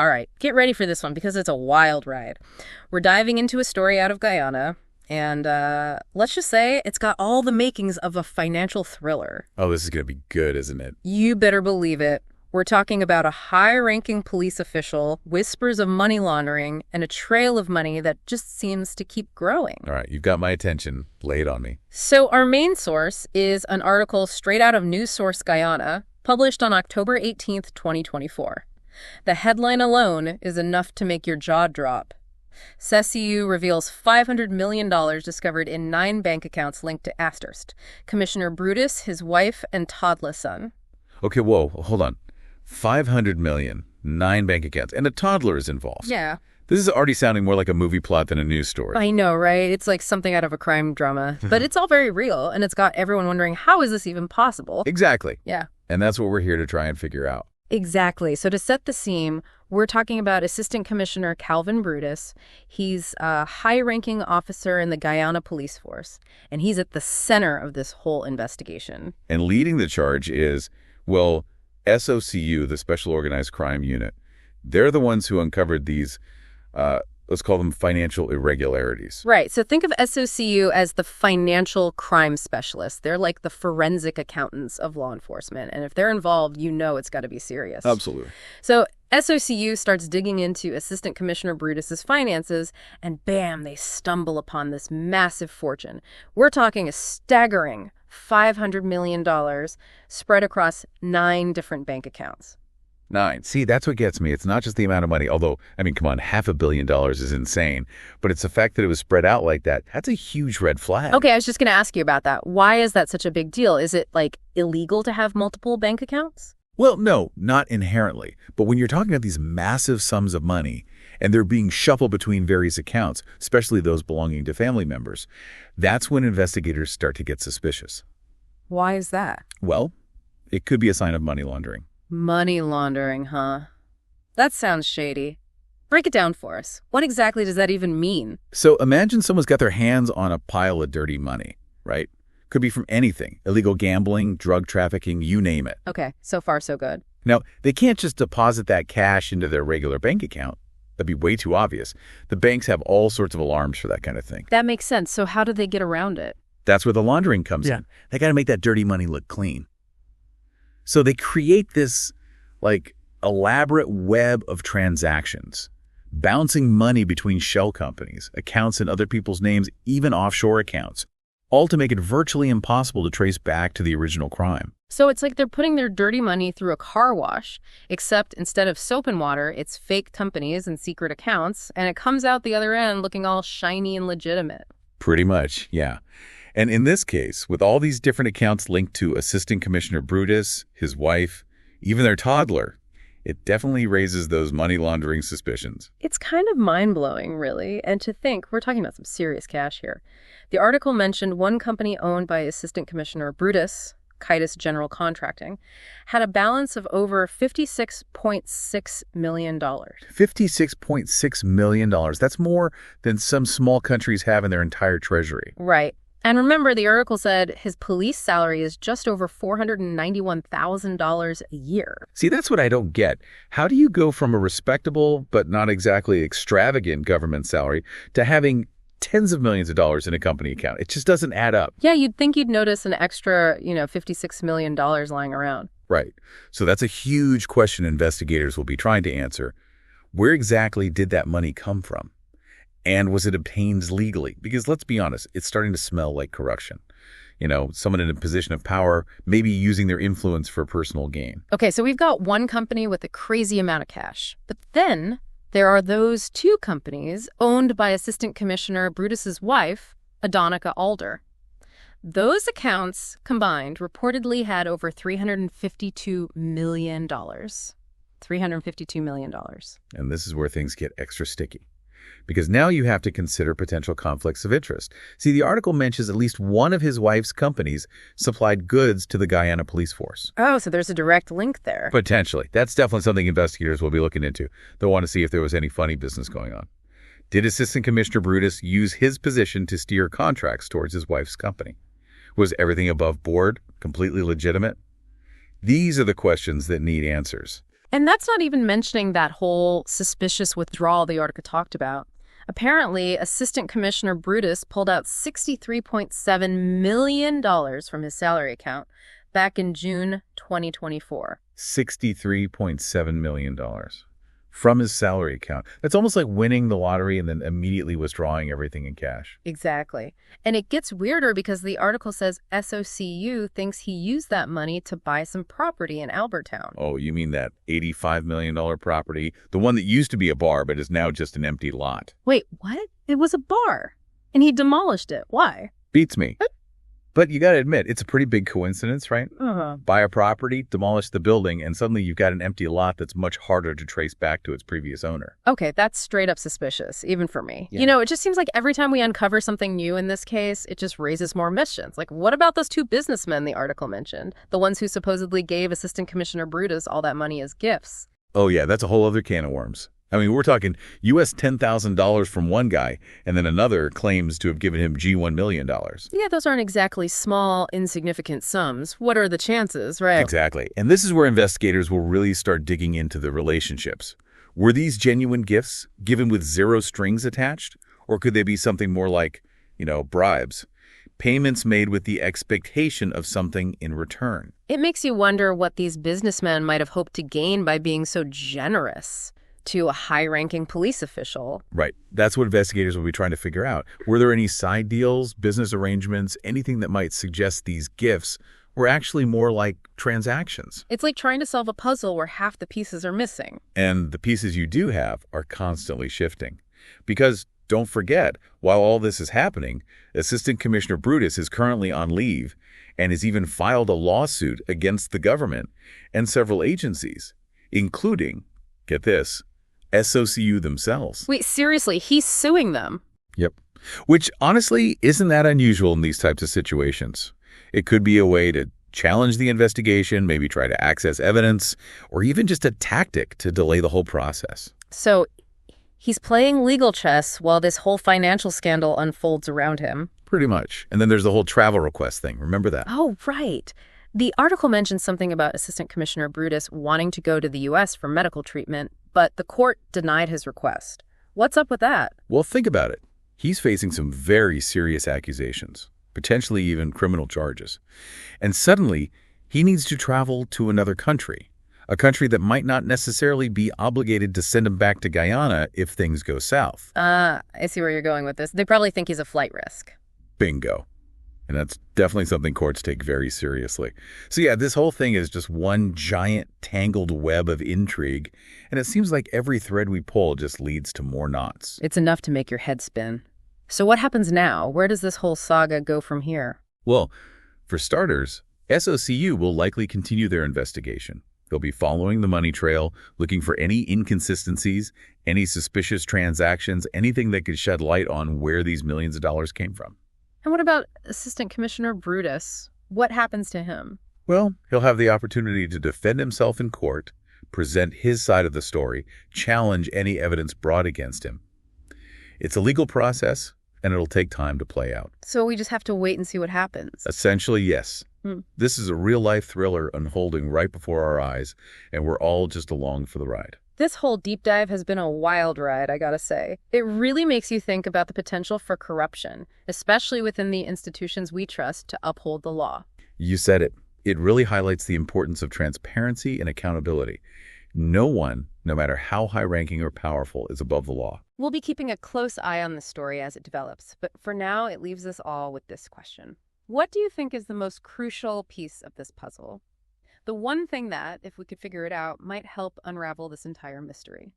All right, get ready for this one because it's a wild ride. We're diving into a story out of Guyana, and let's just say it's got all the makings of a financial thriller. Oh, this is going to be good, isn't it? You better believe it. We're talking about a high-ranking police official, whispers of money laundering, and a trail of money that just seems to keep growing. All right, you've got my attention. Lay it on me. So our main source is an article straight out of News Source Guyana, published on October 18th, 2024. The headline alone is enough to make your jaw drop. CECU reveals $500 million discovered in 9 bank accounts linked to Astorst. Commissioner Brutus, his wife, and toddler son. Okay, whoa, hold on. 500 million, 9 bank accounts, and a toddler is involved. Yeah. This is already sounding more like a movie plot than a news story. I know, right? It's like something out of a crime drama. But it's all very real, and it's got everyone wondering, how is this even possible? Exactly. Yeah. And that's what we're here to try and figure out. Exactly. So to set the scene, we're talking about Assistant Commissioner Calvin Brutus. He's a high-ranking officer in the Guyana police force, and he's at the center of this whole investigation. And leading the charge is, well, SOCU, the Special Organized Crime Unit. They're the ones who uncovered these, let's call them financial irregularities. Right. So think of SOCU as the financial crime specialists. They're like the forensic accountants of law enforcement. And if they're involved, you know it's got to be serious. Absolutely. So SOCU starts digging into Assistant Commissioner Brutus's finances, and bam, they stumble upon this massive fortune. We're talking a staggering $500 million spread across 9 different bank accounts. 9. See, that's what gets me. It's not just the amount of money, although, I mean, come on, $500 million is insane. But it's the fact that it was spread out like that. That's a huge red flag. Okay, I was just going to ask you about that. Why is that such a big deal? Is it, like, illegal to have multiple bank accounts? Well, no, not inherently. But when you're talking about these massive sums of money, and they're being shuffled between various accounts, especially those belonging to family members, that's when investigators start to get suspicious. Why is that? Well, it could be a sign of money laundering. Money laundering, huh? That sounds shady. Break it down for us. What exactly does that even mean? So imagine someone's got their hands on a pile of dirty money, right? Could be from anything. Illegal gambling, drug trafficking, you name it. Okay, so far so good. Now, they can't just deposit that cash into their regular bank account. That'd be way too obvious. The banks have all sorts of alarms for that kind of thing. That makes sense. So how do they get around it? That's where the laundering comes in. They got to make that dirty money look clean. So they create this, like, elaborate web of transactions, bouncing money between shell companies, accounts in other people's names, even offshore accounts, all to make it virtually impossible to trace back to the original crime. So it's like they're putting their dirty money through a car wash, except instead of soap and water, it's fake companies and secret accounts, and it comes out the other end looking all shiny and legitimate. Pretty much, yeah. And in this case, with all these different accounts linked to Assistant Commissioner Brutus, his wife, even their toddler, it definitely raises those money laundering suspicions. It's kind of mind-blowing, really, and to think we're talking about some serious cash here. The article mentioned one company owned by Assistant Commissioner Brutus, Kitus General Contracting, had a balance of over $56.6 million. $56.6 million. That's more than some small countries have in their entire treasury. Right. And remember, the article said his police salary is just over $491,000 a year. See, that's what I don't get. How do you go from a respectable but not exactly extravagant government salary to having tens of millions of dollars in a company account? It just doesn't add up. Yeah, you'd think you'd notice an extra, $56 million lying around. Right. So that's a huge question investigators will be trying to answer. Where exactly did that money come from? And was it obtained legally? Because let's be honest, it's starting to smell like corruption. Someone in a position of power, maybe using their influence for personal gain. Okay, so we've got one company with a crazy amount of cash. But then there are those 2 companies owned by Assistant Commissioner Brutus's wife, Adonica Alder. Those accounts combined reportedly had over $352 million. $352 million. And this is where things get extra sticky. Because now you have to consider potential conflicts of interest. See, the article mentions at least one of his wife's companies supplied goods to the Guyana police force. Oh, so there's a direct link there. Potentially. That's definitely something investigators will be looking into. They'll want to see if there was any funny business going on. Did Assistant Commissioner Brutus use his position to steer contracts towards his wife's company? Was everything above board, completely legitimate? These are the questions that need answers. And that's not even mentioning that whole suspicious withdrawal the article talked about. Apparently, Assistant Commissioner Brutus pulled out $63.7 million from his salary account back in June 2024. $63.7 million from his salary account. That's almost like winning the lottery and then immediately withdrawing everything in cash. Exactly. And it gets weirder because the article says SOCU thinks he used that money to buy some property in Albertown. Oh, you mean that $85 million property? The one that used to be a bar but is now just an empty lot. Wait, what? It was a bar. And he demolished it. Why? Beats me. But you got to admit, it's a pretty big coincidence, right? Uh-huh. Buy a property, demolish the building, and suddenly you've got an empty lot that's much harder to trace back to its previous owner. Okay, that's straight up suspicious, even for me. Yeah. You know, it just seems like every time we uncover something new in this case, it just raises more missions. Like, what about those two businessmen the article mentioned? The ones who supposedly gave Assistant Commissioner Brutus all that money as gifts. Oh, yeah, that's a whole other can of worms. I mean, we're talking U.S. $10,000 from one guy, and then another claims to have given him $1 million. Yeah, those aren't exactly small, insignificant sums. What are the chances, right? Exactly. And this is where investigators will really start digging into the relationships. Were these genuine gifts given with zero strings attached? Or could they be something more like, bribes? Payments made with the expectation of something in return. It makes you wonder what these businessmen might have hoped to gain by being so generous to a high-ranking police official. Right. That's what investigators will be trying to figure out. Were there any side deals, business arrangements, anything that might suggest these gifts were actually more like transactions? It's like trying to solve a puzzle where half the pieces are missing. And the pieces you do have are constantly shifting. Because, don't forget, while all this is happening, Assistant Commissioner Brutus is currently on leave and has even filed a lawsuit against the government and several agencies, including, get this, SOCU themselves. Wait, seriously, he's suing them? Yep. Which, honestly, isn't that unusual in these types of situations. It could be a way to challenge the investigation, maybe try to access evidence, or even just a tactic to delay the whole process. So he's playing legal chess while this whole financial scandal unfolds around him. Pretty much. And then there's the whole travel request thing. Remember that? Oh, right. The article mentions something about Assistant Commissioner Brutus wanting to go to the U.S. for medical treatment, but the court denied his request. What's up with that? Well, think about it. He's facing some very serious accusations, potentially even criminal charges. And suddenly, he needs to travel to another country, a country that might not necessarily be obligated to send him back to Guyana if things go south. I see where you're going with this. They probably think he's a flight risk. Bingo. And that's definitely something courts take very seriously. So yeah, this whole thing is just one giant tangled web of intrigue, and it seems like every thread we pull just leads to more knots. It's enough to make your head spin. So what happens now? Where does this whole saga go from here? Well, for starters, SOCU will likely continue their investigation. They'll be following the money trail, looking for any inconsistencies, any suspicious transactions, anything that could shed light on where these millions of dollars came from. And what about Assistant Commissioner Brutus? What happens to him? Well, he'll have the opportunity to defend himself in court, present his side of the story, challenge any evidence brought against him. It's a legal process, and it'll take time to play out. So we just have to wait and see what happens? Essentially, yes. This is a real-life thriller unfolding right before our eyes, and we're all just along for the ride. This whole deep dive has been a wild ride, I gotta say. It really makes you think about the potential for corruption, especially within the institutions we trust to uphold the law. You said it. It really highlights the importance of transparency and accountability. No one, no matter how high-ranking or powerful, is above the law. We'll be keeping a close eye on this story as it develops, but for now, it leaves us all with this question. What do you think is the most crucial piece of this puzzle? The one thing that, if we could figure it out, might help unravel this entire mystery.